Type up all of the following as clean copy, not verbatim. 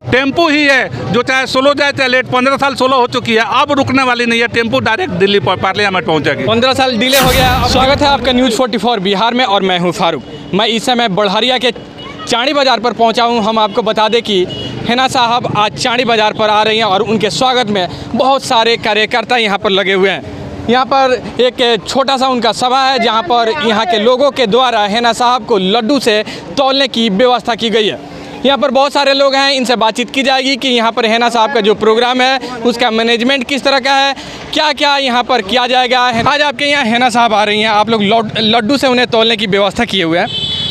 Tempo ही है जो चाहे स्लो जाए चाहे लेट, 15 साल स्लो हो चुकी है, अब रुकने वाली नहीं है। टेम्पू डायरेक्ट दिल्ली पार्लियामेंट पहुंचेगी। 15 साल डिले हो गया। स्वागत है आपका न्यूज़ 44 बिहार में और मैं हूं फारूक। मैं इस समय बड़हरिया के चाणी बाज़ार पर पहुंचा हूं। हम आपको बता दें कि हिना साहब आज चाणी बाज़ार पर आ रही हैं और उनके स्वागत में बहुत सारे कार्यकर्ता यहां पर लगे हुए हैं। यहाँ पर एक छोटा सा उनका सभा है जहाँ पर यहाँ के लोगों के द्वारा हिना साहब को लड्डू से तौलने की व्यवस्था की गई है। यहाँ पर बहुत सारे लोग हैं, इनसे बातचीत की जाएगी कि यहाँ पर हिना साहब का जो प्रोग्राम है उसका मैनेजमेंट किस तरह का है, क्या क्या यहाँ पर किया जाएगा। आज आपके यहाँ हिना साहब आ रही हैं, आप लोग लड्डू से उन्हें तौलने की व्यवस्था किए हुए हैं।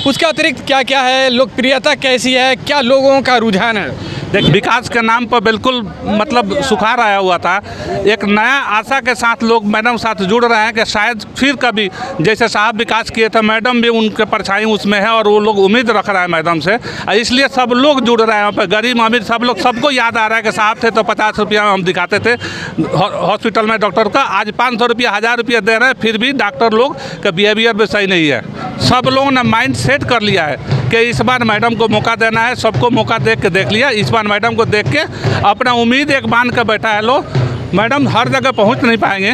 उसके अतिरिक्त क्या क्या है, लोकप्रियता कैसी है, क्या लोगों का रुझान है? देख, विकास के नाम पर बिल्कुल मतलब सुखार आया हुआ था। एक नया आशा के साथ लोग मैडम साथ जुड़ रहे हैं कि शायद फिर कभी जैसे साहब विकास किए थे, मैडम भी उनके परछाई उसमें है और वो लोग उम्मीद रख रहे हैं मैडम से, इसलिए सब लोग जुड़ रहे हैं। वहाँ पर गरीब अमीर सब लोग, सबको याद आ रहा है कि साहब थे तो 50 रुपया हम दिखाते थे हॉस्पिटल में डॉक्टर का, आज 500 रुपया 1000 रुपया दे रहे हैं, फिर भी डॉक्टर लोग का बिहेवियर भी सही नहीं है। सब लोगों ने माइंड सेट कर लिया है कि इस बार मैडम को मौका देना है। सबको मौका देख लिया, इस बार मैडम को देख के अपना उम्मीद एक मान कर बैठा है लो। मैडम हर जगह पहुंच नहीं पाएंगे,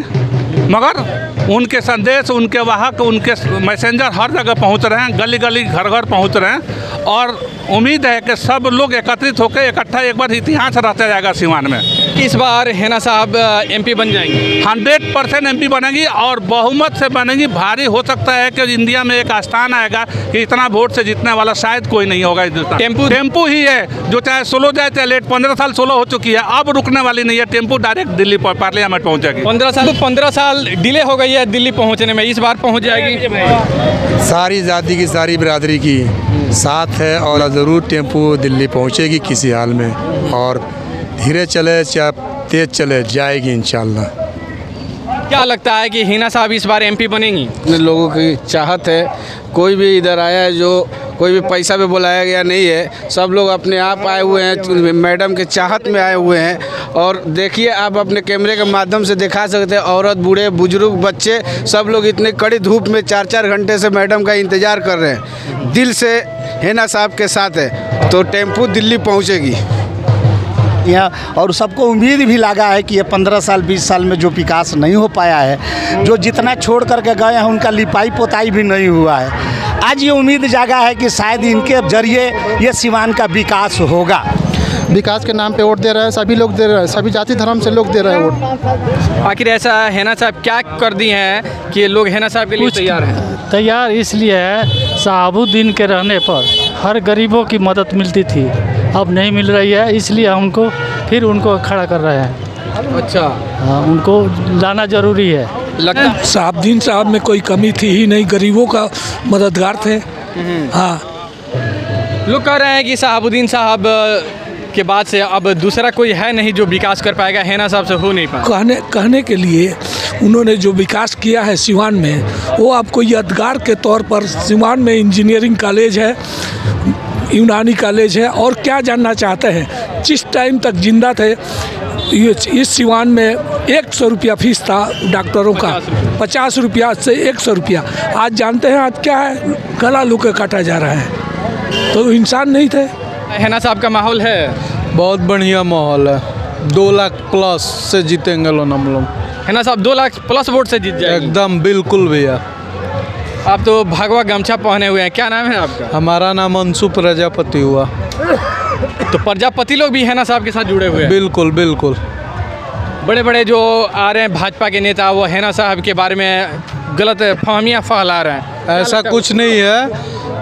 मगर उनके संदेश, उनके वाहक, उनके मैसेंजर हर जगह पहुंच रहे हैं, गली गली घर घर पहुंच रहे हैं। और उम्मीद है कि सब लोग एकत्रित होकर इकट्ठा एक बार इतिहास रचा जाएगा सिवान में। इस बार हिना साहब MP बन जाएंगी? 100% MP बनेगी और बहुमत से बनेगी। भारी हो सकता है कि इंडिया में एक स्थान आएगा कि इतना वोट से जीतने वाला शायद कोई नहीं होगा। टेम्पू ही है जो चाहे स्लो जाए चाहे लेट, 15 साल स्लो हो चुकी है, अब रुकने वाली नहीं है। टेम्पू डायरेक्ट दिल्ली पार्लियामेंट पहुंचेगी। 15 साल डिले हो गई है दिल्ली पहुंचने में, इस बार पहुंच जाएगी। सारी जाति की, सारी बिरादरी की साथ है और ज़रूर टेम्पू दिल्ली पहुंचेगी किसी हाल में, और धीरे चले चाहे तेज चले जाएगी इंशाल्लाह। क्या लगता है कि हिना साहब इस बार MP बनेंगी? लोगों की चाहत है, कोई भी इधर आया है जो कोई भी पैसा पे बुलाया गया नहीं है, सब लोग अपने आप आए हुए हैं, मैडम के चाहत में आए हुए हैं। और देखिए, आप अपने कैमरे के माध्यम से दिखा सकते हैं, औरत, बूढ़े, बुजुर्ग, बच्चे, सब लोग इतनी कड़ी धूप में 4-4 घंटे से मैडम का इंतज़ार कर रहे हैं। दिल से हिना साहब के साथ है, तो टेम्पू दिल्ली पहुँचेगी यहाँ। और सबको उम्मीद भी लगा है कि ये 15 साल 20 साल में जो विकास नहीं हो पाया है, जो जितना छोड़ करके गए हैं उनका लिपाई पोताई भी नहीं हुआ है, आज ये उम्मीद जागा है कि शायद इनके जरिए ये सिवान का विकास होगा। विकास के नाम पे वोट दे रहे हैं, सभी लोग दे रहे हैं, सभी जाति धर्म से लोग दे रहे हैं वोट। आखिर ऐसा हिना साहब क्या कर दी हैं कि लोग हिना साहब के लिए तैयार हैं? तैयार इसलिए है, साहबुद्दीन के रहने पर हर गरीबों की मदद मिलती थी, अब नहीं मिल रही है, इसलिए हम उनको खड़ा कर रहे हैं। अच्छा, हाँ, उनको लाना जरूरी है। लगता है साहबुद्दीन साहब में कोई कमी थी ही नहीं, गरीबों का मददगार थे। हाँ, लोग कह रहे हैं कि साहबुद्दीन साहब के बाद से अब दूसरा कोई है नहीं जो विकास कर पाएगा, हिना साहब से हो नहीं पाएगा। कहने के लिए उन्होंने जो विकास किया है सिवान में, वो आपको यादगार के तौर पर, सिवान में इंजीनियरिंग कॉलेज है, यूनानी कॉलेज है, और क्या जानना चाहते हैं, जिस टाइम तक जिंदा थे इस सिवान में 100 रुपया फीस था डॉक्टरों का, 50 रुपया से 100 रुपया। आज जानते हैं आज क्या है, गला लूके काटा जा रहा है, तो इंसान नहीं थे। हिना साहब का माहौल है? बहुत बढ़िया माहौल है, 2 लाख प्लस से जीतेंगे लोग हम लोग। हिना साहब 2 लाख प्लस वोट से जीत जाएंगे? एकदम बिल्कुल भैया। आप तो भगवा गमछा पहने हुए हैं, क्या नाम है आपका? हमारा नाम अंशु प्रजापति हुआ। तो प्रजापति लोग भी हिना साहब के साथ जुड़े हुए हैं? बिल्कुल बिल्कुल। बड़े बड़े जो आ रहे हैं भाजपा के नेता, वो हिना साहब के बारे में गलत फहमियाँ फैला रहे हैं। ऐसा कुछ नहीं है,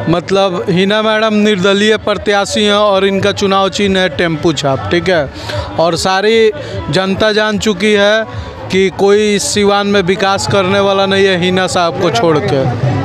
मतलब हिना मैडम निर्दलीय प्रत्याशी हैं और इनका चुनाव चिन्ह है टेम्पू छाप, ठीक है। और सारी जनता जान चुकी है कि कोई सिवान में विकास करने वाला नहीं है हिना साहब को छोड़ के।